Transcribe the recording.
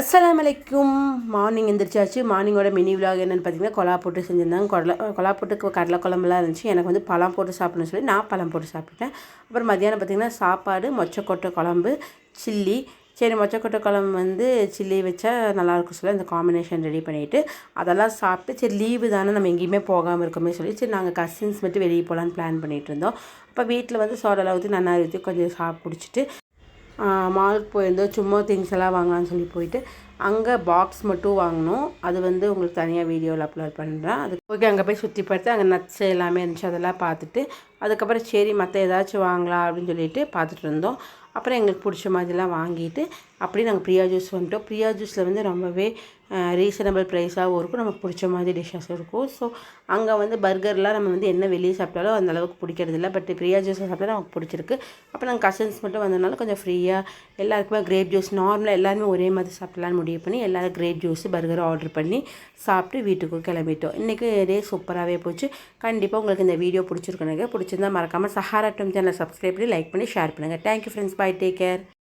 அஸ்ஸலாமு அலைக்கும். Morning எந்திரிச்சாச்சு. மார்னிங்கோட mini vlog என்னென்னு பார்த்தீங்கன்னா, கொலா போட்டு செஞ்சுருந்தாங்க. கொலா போட்டுக்கு கடலை குழம்புலாம் இருந்துச்சு. எனக்கு வந்து பழம் போட்டு சாப்பிட்ணுன்னு சொல்லி நான் பழம் போட்டு சாப்பிட்டேன். அப்புறம் மத்தியானம் பார்த்திங்கன்னா சாப்பாடு, மொச்சக்கொட்டை குழம்பு, சில்லி. சரி, மொச்சக்கொட்டை குழம்பு வந்து சில்லி வச்சா நல்லாயிருக்கும் சொல்லி அந்த காம்பினேஷன் ரெடி பண்ணிவிட்டு அதெல்லாம் சாப்பிட்டு, சரி லீவு தானே நம்ம எங்கேயுமே போகாமல் இருக்கோமே சொல்லி சரி நாங்கள் கசின்ஸ் மட்டும் வெளியே போகலான்னு பிளான் பண்ணிகிட்டு இருந்தோம். அப்போ வீட்டில் வந்து சோடாவில் ஊற்றி நன்னாரி ஊற்றி கொஞ்சம் குடிச்சிட்டு மாலுக்கு போயிருந்தோம். சும்மா திங்ஸ் எல்லாம் வாங்கலாம்னு சொல்லி போயிட்டு அங்கே பாக்ஸ் மட்டும் வாங்கினோம். அது வந்து உங்களுக்கு தனியாக வீடியோவில் அப்லோட் பண்ணுறேன். அதுக்கு ஓகே, அங்கே போய் சுற்றி பார்த்து அங்கே நட்ஸ் எல்லாமே இருந்துச்சு, அதெல்லாம் பார்த்துட்டு அதுக்கப்புறம் சரி மற்ற ஏதாச்சும் வாங்கலாம் அப்படின்னு சொல்லிட்டு பார்த்துட்டு இருந்தோம். அப்புறம் எங்களுக்கு பிடிச்ச மாதிரிலாம் வாங்கிட்டு அப்படியே நாங்கள் பிரியா ஜூஸ் வந்துட்டோம். பிரியா ஜூஸில் வந்து ரொம்பவே ரீசனபிள் ப்ரைஸாகவும் இருக்கும், நமக்கு பிடிச்ச மாதிரி டிஷ்ஷஸும் இருக்கும். ஸோ அங்கே வந்து பர்கர்லாம் நம்ம வந்து என்ன வெளியே சாப்பிட்டாலும் அந்தளவுக்கு பிடிக்கிறது இல்லை. பட் பிரியா ஜூஸை சாப்பிட்டா நமக்கு பிடிச்சிருக்கு. அப்போ நாங்கள் கசின்ஸ் மட்டும் வந்ததுனால கொஞ்சம் ஃப்ரீயாக எல்லாருக்குமே கிரேப் ஜூஸ் நார்மலாக எல்லாருமே ஒரே மாதிரி சாப்பிட்லான்னு முடிவு பண்ணி எல்லோரும் கிரேப் ஜூஸ் பர்கர் ஆர்டர் பண்ணி சாப்பிட்டு வீட்டுக்கு கிளம்பிட்டோம். இன்றைக்கி டே சூப்பராகவே போச்சு. கண்டிப்பாக உங்களுக்கு இந்த வீடியோ பிடிச்சிருக்குன்னு பிடிச்சிருந்தா மறக்காமல் சஹாரா டும் சேனலை சப்ஸ்கிரைப் பண்ணி லைக் பண்ணி ஷேர் பண்ணுங்கள். Thank you friends. Bye, take care.